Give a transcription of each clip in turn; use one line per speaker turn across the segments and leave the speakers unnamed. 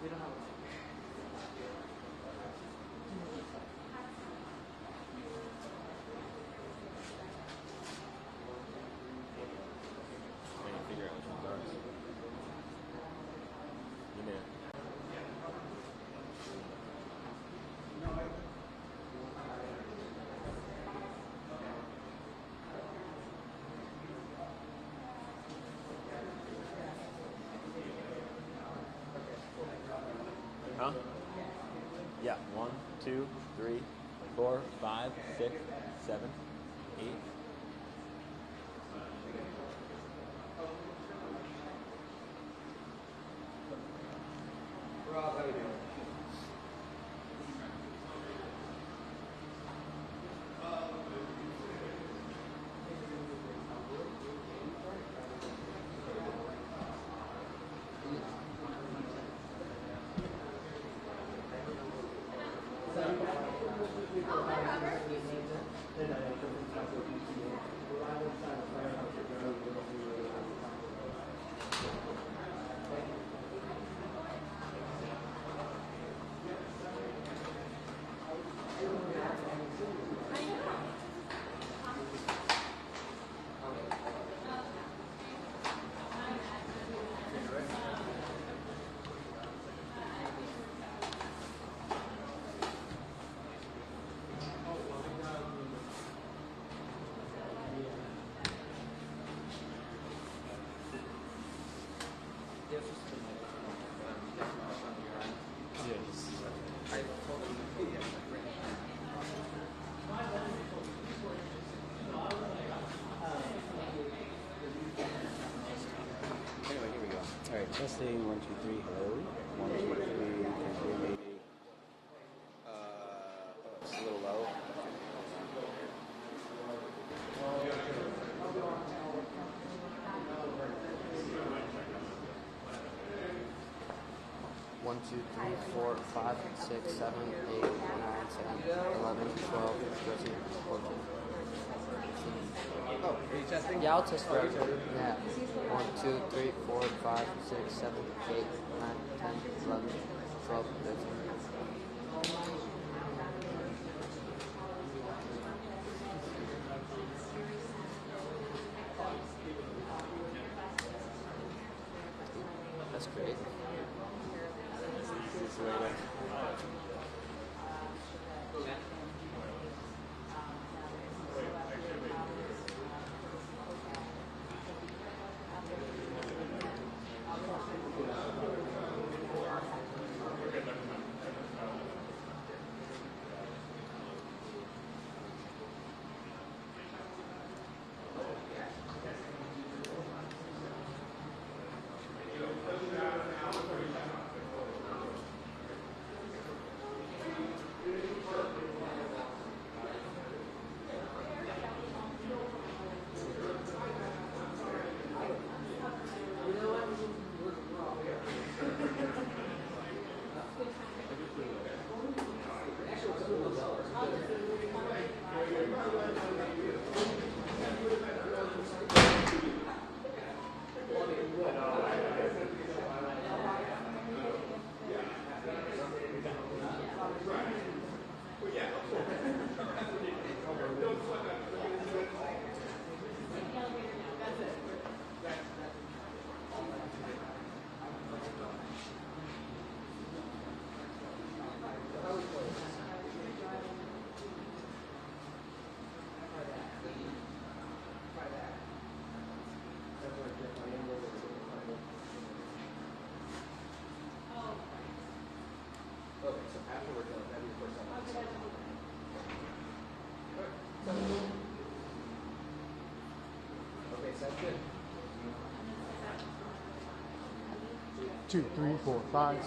Figure out which one's ours. You know. Huh? Yeah. 1, 2, 3, 4, 5, 6, 7, 8.
Rob, how you doing?
Testing 1 2 3. Hello. 1 2 3. Maybe. It's a little low. One, 2, 3, 4, 5, 6, 7, 8, 9, 10, 11, 12, 13, 14.
Oh, are you testing?
Yeah, I'll test for everything. Yeah. 1, 2, 3, 4, 5, 6, 7, 8, 9, 10, 11, 12, 13. That's great. This is the way to...
Okay, so after we're done, that'd be the first time. Okay, sounds good.
2, 3, 4, 5.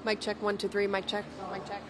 Mic check, 1, 2, 3, mic check, mic check.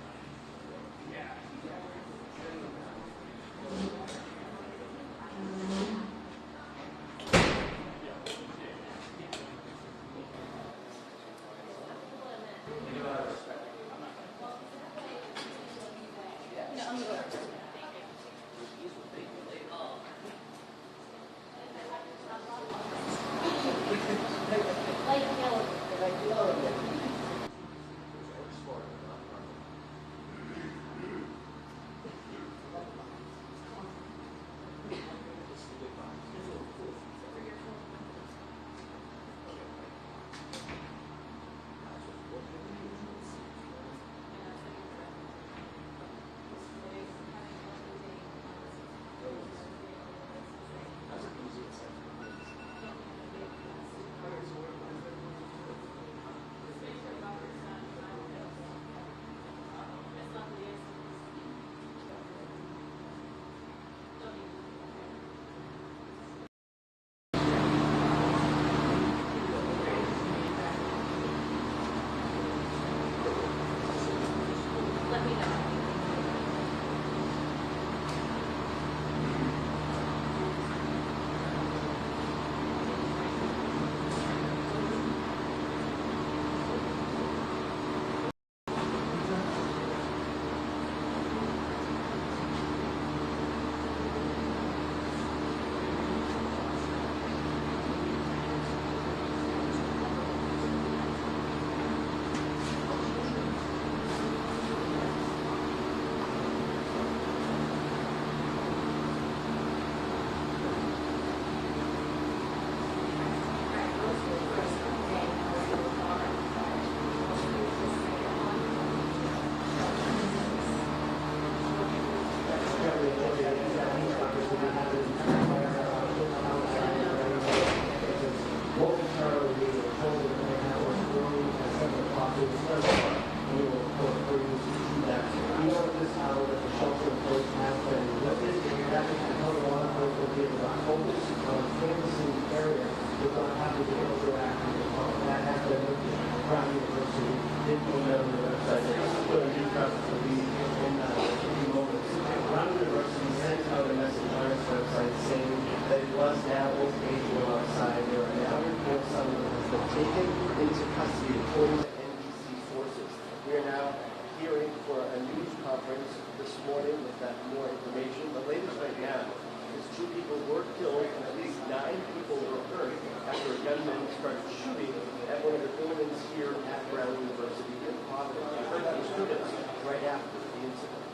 Taken into custody according to NBC sources. We are now hearing for a news conference this morning with that more information. The latest right now is 2 people were killed and at least 9 people were hurt after a gunman started shooting at one of the buildings here at Brown University in Providence. We heard that was students right after the incident.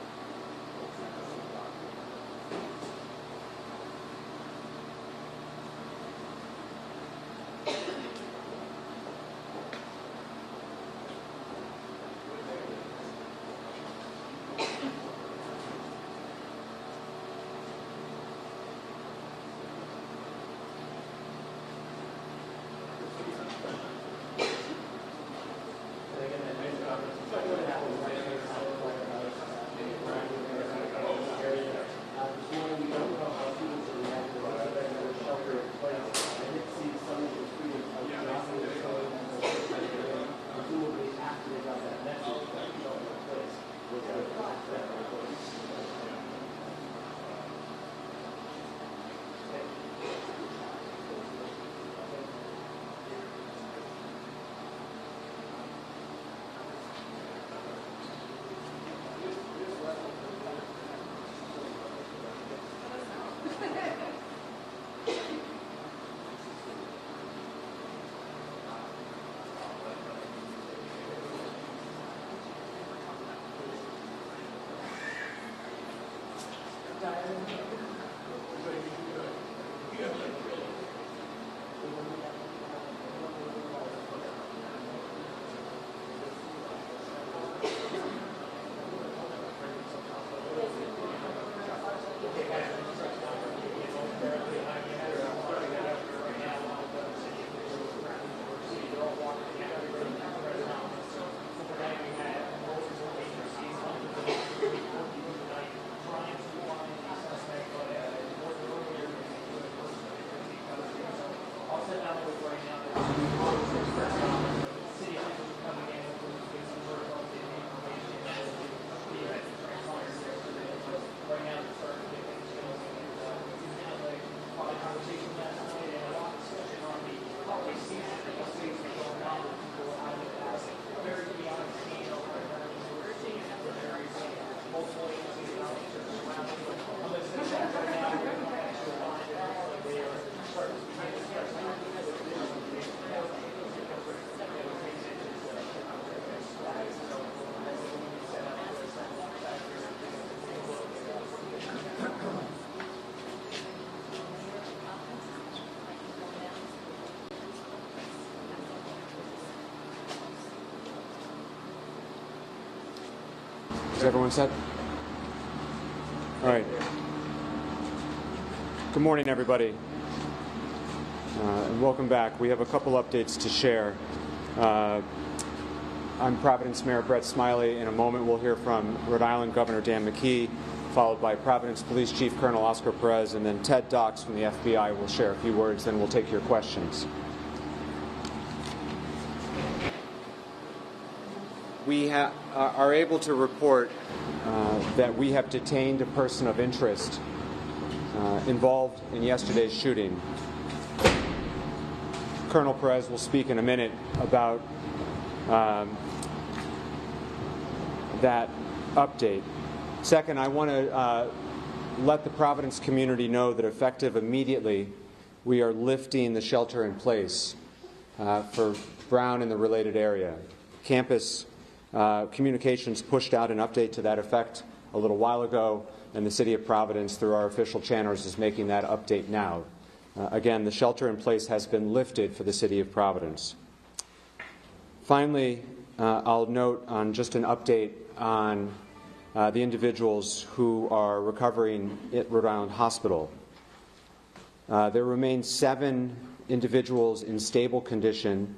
Is everyone set? All right. Good morning, everybody, and welcome back. We have a couple updates to share. I'm Providence Mayor Brett Smiley. In a moment, we'll hear from Rhode Island Governor Dan McKee, followed by Providence Police Chief Colonel Oscar Perez, and then Ted Docks from the FBI will share a few words, then we'll take your questions. We are able to report that we have detained a person of interest involved in yesterday's shooting. Colonel Perez will speak in a minute about that update. Second, I want to let the Providence community know that effective immediately, we are lifting the shelter in place for Brown and the related area. Campus Communications pushed out an update to that effect a little while ago, and the City of Providence, through our official channels, is making that update now. Again, the shelter in place has been lifted for the City of Providence. Finally, I'll note on just an update on the individuals who are recovering at Rhode Island Hospital. There remain 7 individuals in stable condition,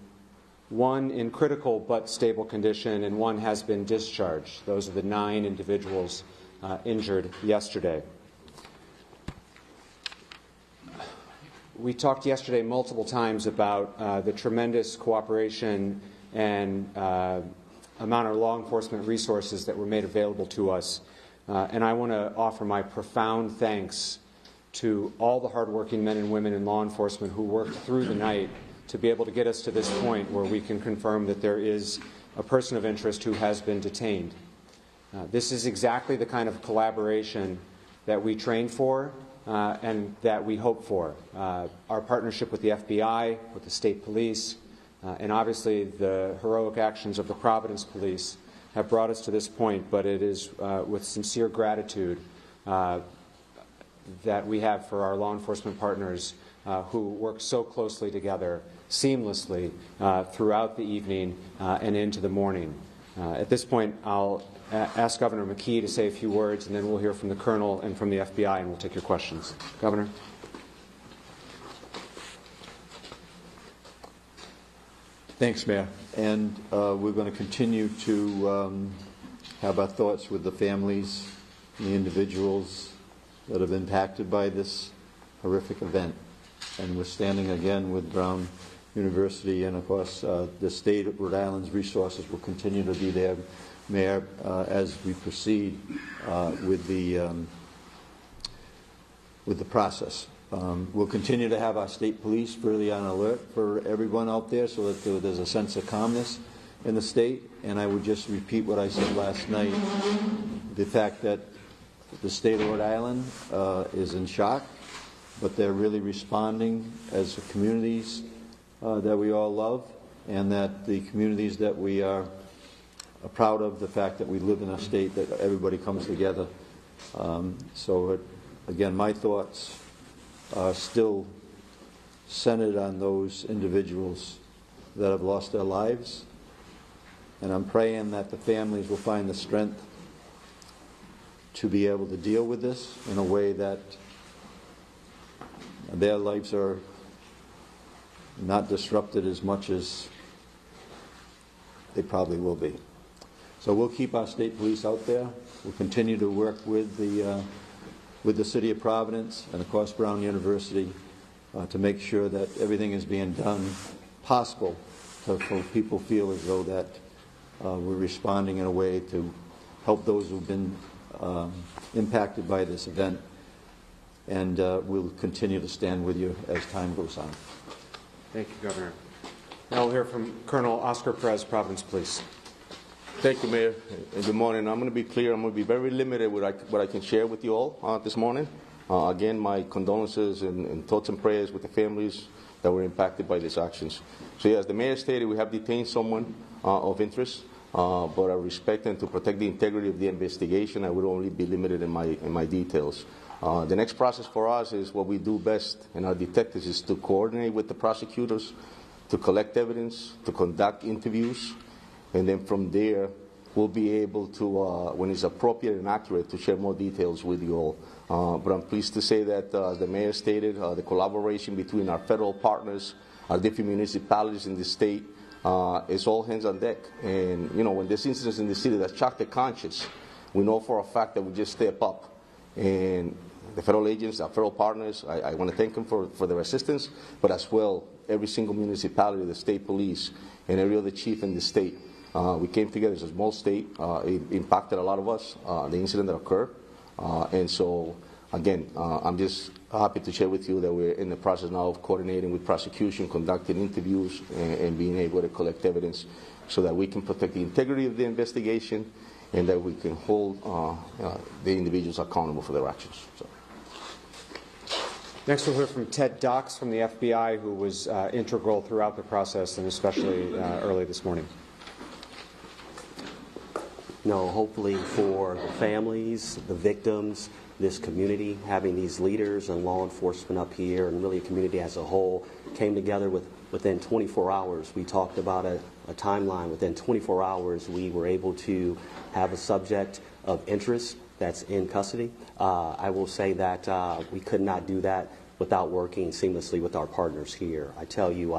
1 in critical but stable condition, and 1 has been discharged. Those are the 9 individuals injured yesterday. We talked yesterday multiple times about the tremendous cooperation and amount of law enforcement resources that were made available to us. And I want to offer my profound thanks to all the hardworking men and women in law enforcement who worked through the night to be able to get us to this point where we can confirm that there is a person of interest who has been detained. This is exactly the kind of collaboration that we trained for and that we hope for. Our partnership with the FBI, with the state police, and obviously the heroic actions of the Providence Police have brought us to this point, but it is with sincere gratitude that we have for our law enforcement partners who work so closely together, seamlessly, throughout the evening and into the morning. At this point, I'll ask Governor McKee to say a few words, and then we'll hear from the Colonel and from the FBI, and we'll take your questions. Governor.
Thanks, Mayor. And we're going to continue to have our thoughts with the families and the individuals that have been impacted by this horrific event. And we're standing again with Brown University, and of course the state of Rhode Island's resources will continue to be there, Mayor, as we proceed with the process. We'll continue to have our state police really on alert for everyone out there so that there's a sense of calmness in the state. And I would just repeat what I said last night, the fact that the state of Rhode Island is in shock, but they're really responding as communities that we all love, and that the communities that we are proud of, the fact that we live in a state that everybody comes together. Again, my thoughts are still centered on those individuals that have lost their lives, and I'm praying that the families will find the strength to be able to deal with this in a way that their lives are not disrupted as much as they probably will be. So we'll keep our state police out there. We'll continue to work with the City of Providence and, of course, Brown University to make sure that everything is being done possible so people feel as though that we're responding in a way to help those who've been impacted by this event. And we'll continue to stand with you as time goes on.
Thank you, Governor. Now we'll hear from Colonel Oscar Perez, Providence Police.
Thank you, Mayor, and good morning. I'm going to be clear. I'm going to be very limited with what I can share with you all this morning. Again, my condolences and thoughts and prayers with the families that were impacted by these actions. So, as the Mayor stated, we have detained someone of interest, but I respect and to protect the integrity of the investigation, I would only be limited in my details. The next process for us is what we do best, and our detectives is to coordinate with the prosecutors, to collect evidence, to conduct interviews, and then from there we'll be able to, when it's appropriate and accurate, to share more details with you all. But I'm pleased to say that the mayor stated the collaboration between our federal partners, our different municipalities in the state, is all hands on deck. And, you know, when there's incidents in the city that shock the conscience, we know for a fact that we just step up. And the federal agents, our federal partners, I want to thank them for their assistance, but as well, every single municipality, the state police, and every other chief in the state. We came together as a small state. It impacted a lot of us, the incident that occurred. And so, again, I'm just happy to share with you that we're in the process now of coordinating with prosecution, conducting interviews, and being able to collect evidence so that we can protect the integrity of the investigation and that we can hold the individuals accountable for their actions. So.
Next, we'll hear from Ted Dox from the FBI, who was integral throughout the process and especially early this morning.
Hopefully for the families, the victims, this community, having these leaders and law enforcement up here and really a community as a whole came together within 24 hours. We talked about a timeline. Within 24 hours, we were able to have a subject of interest that's in custody. I will say that we could not do that without working seamlessly with our partners here. I tell you,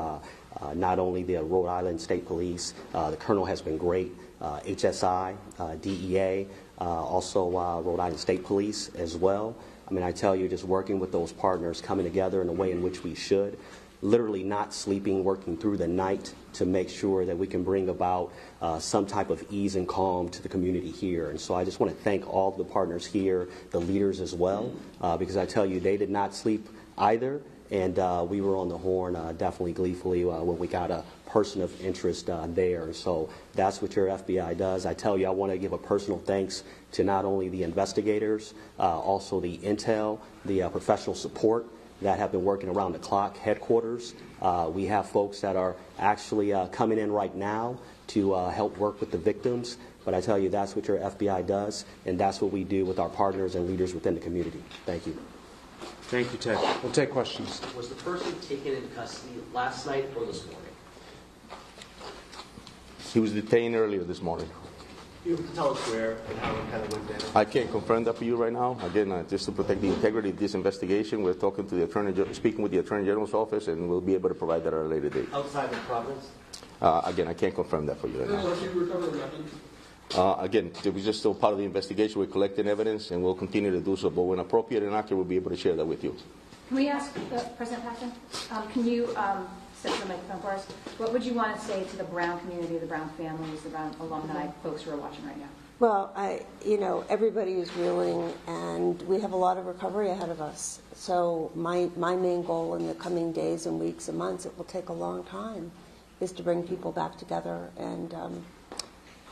not only the Rhode Island State Police, the Colonel has been great, HSI, DEA, also Rhode Island State Police as well. I mean, I tell you, just working with those partners, coming together in a way in which we should, literally not sleeping, working through the night to make sure that we can bring about some type of ease and calm to the community here. And so I just want to thank all the partners here, the leaders as well, because I tell you, they did not sleep either. And we were on the horn definitely gleefully when we got a person of interest there. So that's what your FBI does. I tell you, I want to give a personal thanks to not only the investigators, also the intel, the professional support that have been working around the clock, headquarters. We have folks that are actually coming in right now to help work with the victims. But I tell you, that's what your FBI does, and that's what we do with our partners and leaders within the community. Thank you.
Thank you, Ted. We'll take questions.
Was the person taken into custody last night or this morning?
He was detained earlier this morning.
You can tell us where and how it kind of went down.
I can't confirm that for you right now. Again, just to protect the integrity of this investigation, we're talking to the speaking with the Attorney General's office, and we'll be able to provide that at a later date.
Outside of Providence?
Again, I can't confirm that for you right now. Again, it was just still part of the investigation. We're collecting evidence, and we'll continue to do so. But when appropriate and accurate, we'll be able to share that with you.
Can we ask President Paxton? Can you step to the microphone for us? What would you want to say to the Brown community, the Brown families, the Brown alumni, folks who are watching right now?
Well, everybody is reeling, and we have a lot of recovery ahead of us. So my main goal in the coming days and weeks and months, it will take a long time, is to bring people back together and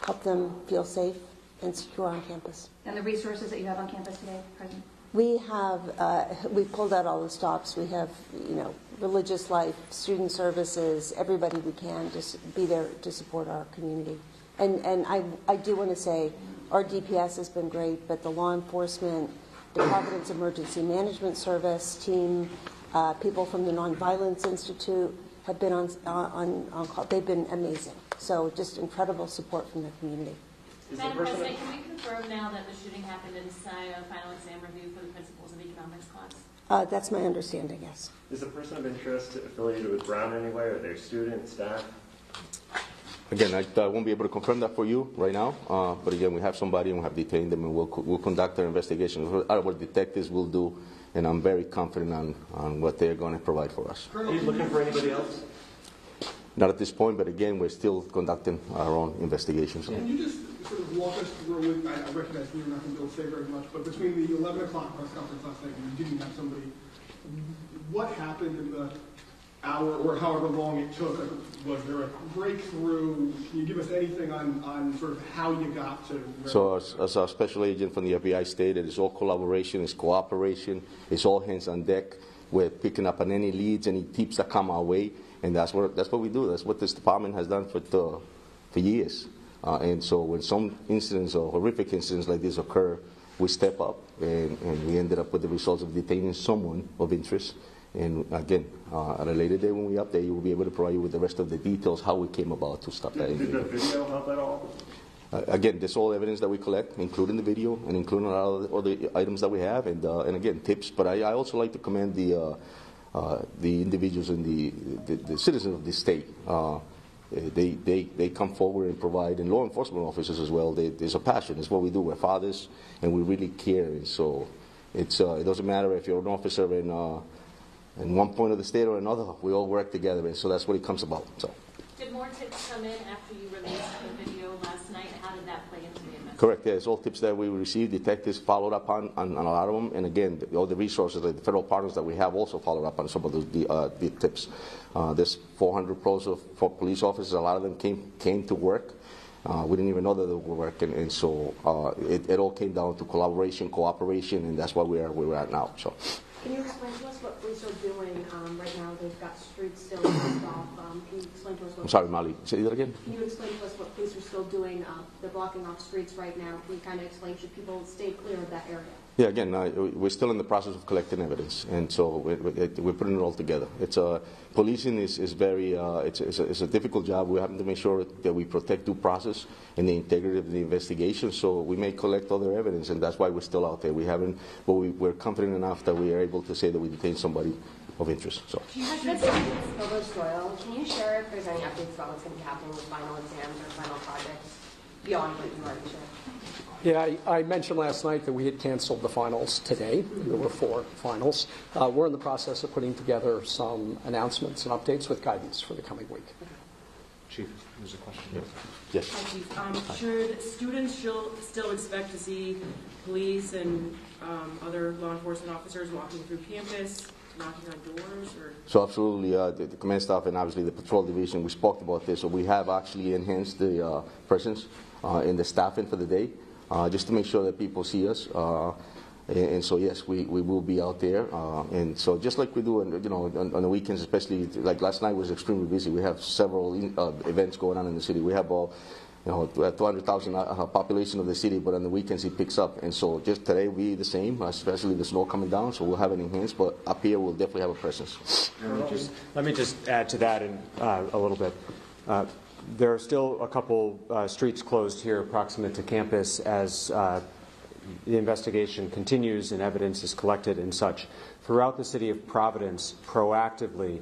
help them feel safe and secure on campus.
And the resources that you have on campus today, President?
We have, we pulled out all the stops. We have, religious life, student services, everybody we can just be there to support our community. And I do want to say our DPS has been great, but the law enforcement, the Providence Emergency Management Service team, people from the Nonviolence Institute have been on call. They've been amazing. So just incredible support from the community.
Madam President, can we confirm now that the shooting happened inside a final exam review for the principles of economics class?
That's my understanding, yes.
Is the person of interest affiliated with Brown in any way, or their student, staff?
Again, I won't be able to confirm that for you right now, but again, we have somebody and we have detained them, and we'll conduct our investigation. Our detectives will do, and I'm very confident on what they're going to provide for us.
Are you looking for anybody else?
Not at this point, but again, we're still conducting our own investigations.
Can you just sort of walk us through, I recognize you're not going to be able to say very much, but between the 11 o'clock press conference last night and you didn't have somebody, what happened in the hour or however long it took? Was there a breakthrough? Can you give us anything on sort of how you got to where?
So as our special agent from the FBI stated, it's all collaboration, it's cooperation, it's all hands on deck. We're picking up on any leads, any tips that come our way, and that's what we do. That's what this department has done for years. And so when some incidents or horrific incidents like this occur, we step up, and we ended up with the results of detaining someone of interest. And again, at a later day when we update you, we'll be able to provide you with the rest of the details how we came about to stop that.
Did the video help at all?
Again, this is all evidence that we collect, including the video and including all the items that we have, and again, tips. But I also like to commend the individuals and the citizens of this state. They come forward and provide, and law enforcement officers as well. There's a passion. It's what we do. We're fathers, and we really care. And so it doesn't matter if you're an officer in one point of the state or another. We all work together, and so that's what it comes about. So.
Did more tips come in after you released the video last night? How did that play into the investigation?
Correct. Yeah, it's all tips that we received. Detectives followed up on a lot of them, and again, all the resources, the federal partners that we have, also followed up on some of the tips. There's 400 pros of police officers. A lot of them came to work. We didn't even know that they were working, and so it all came down to collaboration, cooperation, and that's where we're at now. So.
Can you explain to us what police are doing right now? They've got streets still blocked off. Can you explain to us what...
I'm sorry, Molly. Say that again?
Can you explain to us what police are still doing? They're blocking off streets right now. Can you kind of explain, should people stay clear of that area?
Yeah, again, we're still in the process of collecting evidence, and so we're putting it all together. Policing is very it's a difficult job. We have to make sure that we protect due process and the integrity of the investigation. So we may collect other evidence, and that's why we're still out there. We haven't, but we're confident enough that we are able to say that we detained somebody of interest. So.
Can you share if there's any updates about what's going to be happening with final exams or final projects beyond what you already shared?
Yeah, I mentioned last night that we had canceled the finals today. There were 4 finals. We're in the process of putting together some announcements and updates with guidance for the coming week.
Chief, there's a question.
Yes.
Hi, Chief. Should students still expect to see police and other law enforcement officers walking through campus, knocking on doors? Or?
So absolutely, the command staff and obviously the patrol division, we spoke about this. So we have actually enhanced the presence in the staffing for the day. Just to make sure that people see us, and so yes, we will be out there, and so just like we do, on the weekends, especially like last night was extremely busy. We have several events going on in the city. We have 200,000 population of the city, but on the weekends it picks up, and so just today will be the same, especially the snow coming down. So we'll have it enhanced, but up here we'll definitely have a presence.
Let me just add to that a little bit. There are still a couple streets closed here proximate to campus as the investigation continues and evidence is collected and such. Throughout the city of Providence, proactively,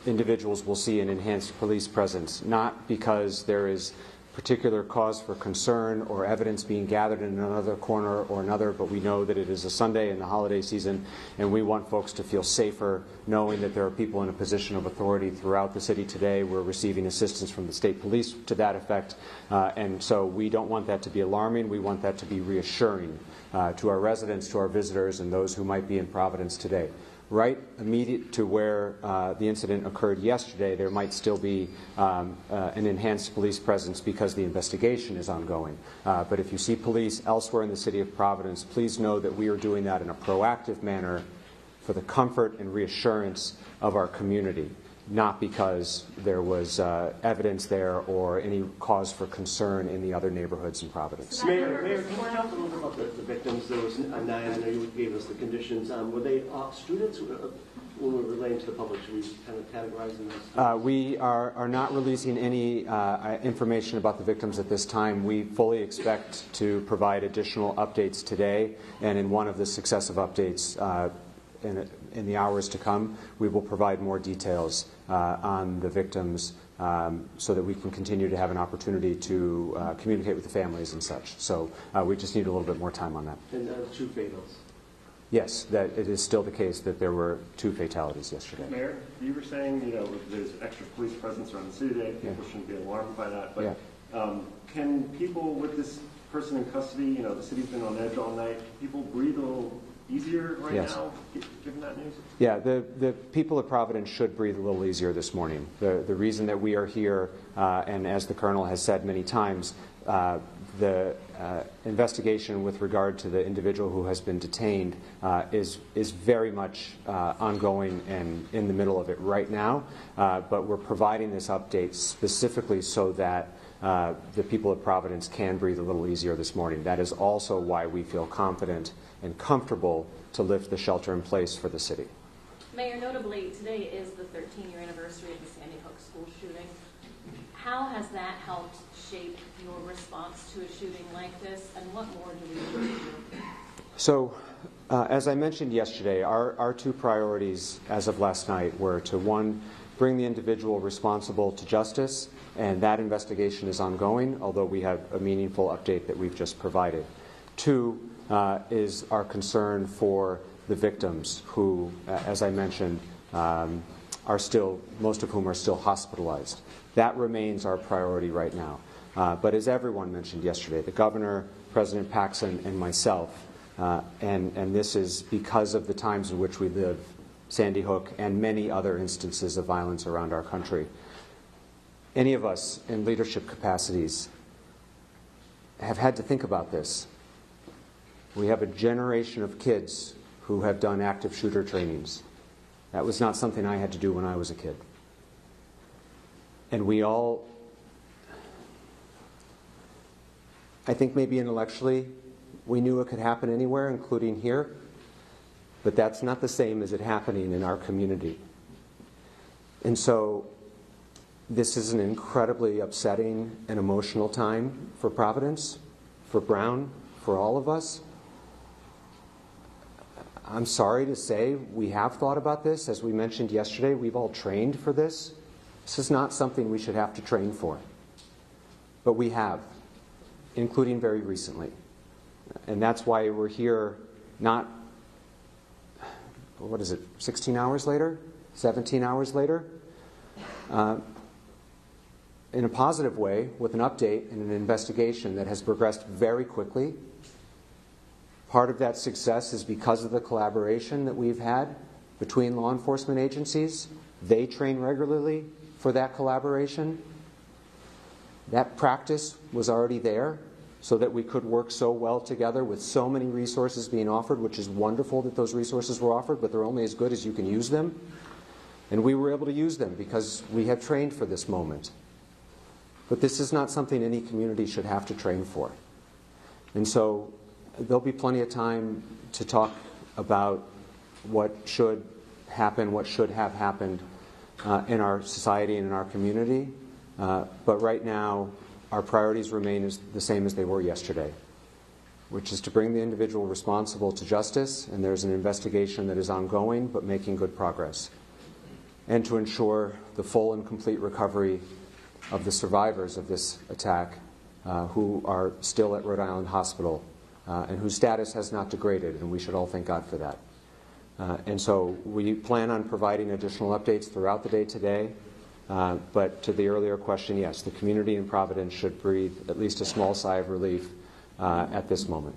individuals will see an enhanced police presence, not because there is particular cause for concern or evidence being gathered in another corner or another, but we know that it is a Sunday in the holiday season, and we want folks to feel safer knowing that there are people in a position of authority throughout the city today. We're receiving assistance from the state police to that effect, and so we don't want that to be alarming. We want that to be reassuring to our residents, to our visitors, and those who might be in Providence today. Right immediate to where the incident occurred yesterday, there might still be an enhanced police presence because the investigation is ongoing. But if you see police elsewhere in the city of Providence, please know that we are doing that in a proactive manner for the comfort and reassurance of our community, not because there was evidence there or any cause for concern in the other neighborhoods in Providence.
Mayor, can you talk a little bit about the victims? There was 9, I know you gave us the conditions. Were they students when we were relating to the public? Should we kind of categorize them as
we are not releasing any information about the victims at this time. We fully expect to provide additional updates today, and in one of the successive updates in the hours to come, we will provide more details on the victims so that we can continue to have an opportunity to communicate with the families and such. So we just need a little bit more time on that.
And 2 fatals?
Yes, that it is still the case that there were 2 fatalities yesterday.
Mayor, you were saying, there's extra police presence around the city today. People shouldn't be alarmed by that. But can people with this person in custody, the city's been on edge all night, can people breathe a little easier right now, given that news?
Yeah, the people of Providence should breathe a little easier this morning. The reason that we are here, and as the Colonel has said many times, the investigation with regard to the individual who has been detained is very much ongoing and in the middle of it right now, but we're providing this update specifically so that the people of Providence can breathe a little easier this morning. That is also why we feel confident and comfortable to lift the shelter in place for the city.
Mayor, notably, today is the 13-year anniversary of the Sandy Hook school shooting. how has that helped shape your response to a shooting like this, and what more do we need to do?
So, as I mentioned yesterday, our two priorities as of last night were to, one, bring the individual responsible to justice, and that investigation is ongoing, although we have a meaningful update that we've just provided. Two, is our concern for the victims who, as I mentioned, are still, most of whom are still hospitalized. That remains our priority right now. But as everyone mentioned yesterday, the governor, President Paxson, and myself, and this is because of the times in which we live, Sandy Hook and many other instances of violence around our country. Any of us in leadership capacities have had to think about this. We have a generation of kids who have done active shooter trainings. That was not something I had to do when I was a kid. And we all, I think maybe intellectually, we knew it could happen anywhere, including here, but that's not the same as it happening in our community. And so this is an incredibly upsetting and emotional time for Providence, for Brown, for all of us. I'm sorry to say we have thought about this. As we mentioned yesterday, we've all trained for this. This is not something we should have to train for. But we have, including very recently. And that's why we're here not, 16 hours later? 17 hours later? In a positive way, with an update and an investigation that has progressed very quickly. Part of that success is because of the collaboration that we've had between law enforcement agencies. They train regularly for that collaboration. That practice was already there so that we could work so well together with so many resources being offered, which is wonderful that those resources were offered, but they're only as good as you can use them. And we were able to use them because we have trained for this moment. But this is not something any community should have to train for. And so there'll be plenty of time to talk about what should happen, what should have happened in our society and in our community. But right now, our priorities remain the same as they were yesterday, which is to bring the individual responsible to justice, and there's an investigation that is ongoing but making good progress, and to ensure the full and complete recovery of the survivors of this attack who are still at Rhode Island Hospital and whose status has not degraded, and we should all thank God for that. And so we plan on providing additional updates throughout the day today. But to the earlier question, yes, the community in Providence should breathe at least a small sigh of relief at this moment.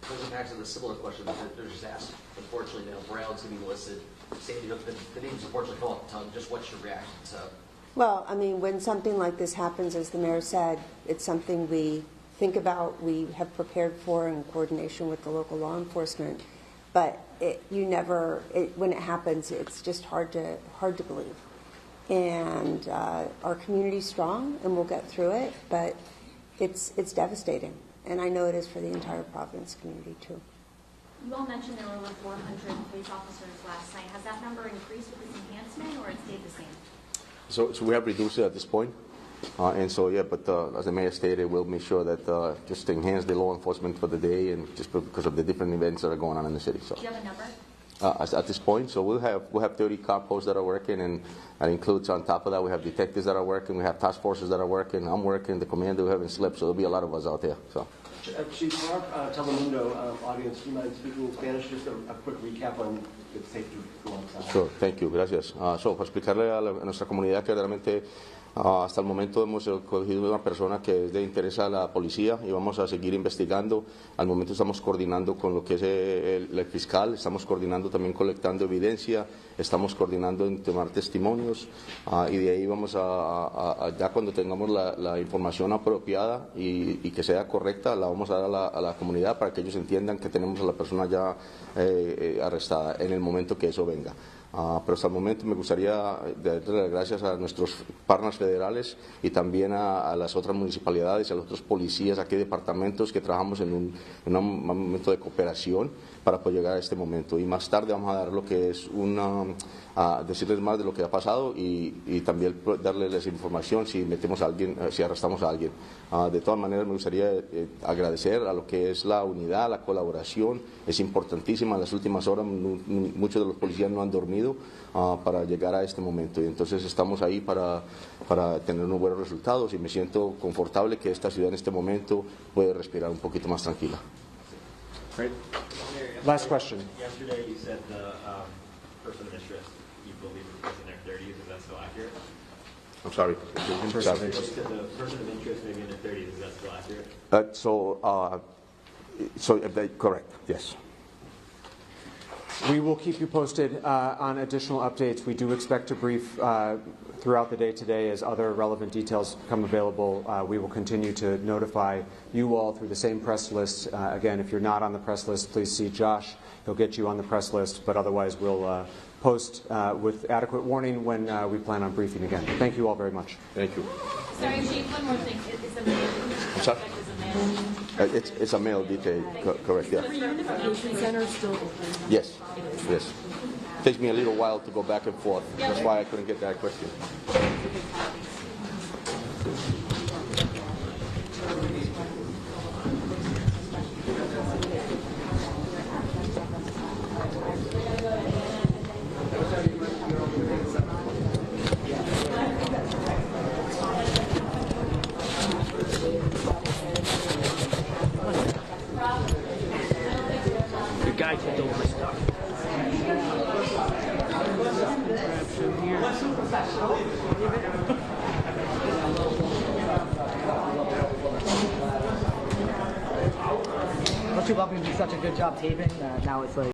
Going back to the similar question that they're just asked, unfortunately now Brown's going to be listed. Sandy Hook, the names unfortunately come off the tongue. Just what's your reaction to?
Well, I mean, when something like this happens, as the mayor said, it's something we think about, we have prepared for in coordination with the local law enforcement. But when it happens, it's just hard to believe. And our community's strong, and we'll get through it. But it's devastating, and I know it is for the entire Providence community too.
You all mentioned there were over 400 police officers last night. Has that number increased with this enhancement, or it stayed the same?
So we have reduced it at this point. And so, yeah, but as the mayor stated, we'll make sure that just to enhance the law enforcement for the day and just because of the different events that are going on in the city. So.
Do you have a number?
At this point, so we'll have 30 car posts that are working, and that includes on top of that we have detectives that are working, we have task forces that are working, I'm working, the commander who haven't slept, so there'll be a lot of us out there. So.
Chief, for our Telemundo audience, do you mind speaking in Spanish? Just a quick recap on the safety go outside.
Sure, thank you, gracias. So, para explicarle a nuestra comunidad que realmente hasta el momento hemos cogido una persona que es de interés a la policía y vamos a seguir investigando. Al momento estamos coordinando con lo que es el fiscal, estamos coordinando también colectando evidencia, estamos coordinando en tomar testimonios y de ahí vamos ya cuando tengamos la información apropiada y que sea correcta, la vamos a dar a la comunidad para que ellos entiendan que tenemos a la persona ya arrestada en el momento que eso venga. Pero hasta el momento me gustaría darle las gracias a nuestros partners federales y también a las otras municipalidades y a los otros policías, aquí departamentos que trabajamos en un momento de cooperación para poder llegar a este momento. Y más tarde vamos a dar lo que es a decirles más de lo que ha pasado y también darles información si metemos a alguien, si arrestamos a alguien. De todas maneras, me gustaría agradecer a lo que es la unidad, la colaboración. Es importantísima. En las últimas horas muchos de los policías no han dormido para llegar a este momento. Y entonces estamos ahí para tener unos buenos resultados y me siento confortable que esta ciudad en este momento puede respirar un poquito más tranquila.
Great. Last question.
Yesterday you said the person of interest, you believe is in their 30s. Is that still accurate?
I'm sorry.
You said the person of interest maybe in their 30s. Is that still accurate?
Correct, yes.
We will keep you posted on additional updates. We do expect to brief throughout the day today as other relevant details become available. We will continue to notify you all through the same press list. Again, if you're not on the press list, please see Josh. He'll get you on the press list, but otherwise we'll post with adequate warning when we plan on briefing again. Thank you all very much.
Thank you.
Sorry, Chief, one more thing. It's a mail.
I'm sorry? It's a mail detail, correct, yeah.
The reunification center still open?
Yes, yes. Takes me a little while to go back and forth. That's why I couldn't get that question.
Your guy took over stuff.
Don't you love him? Do such a good job taping. Now it's like.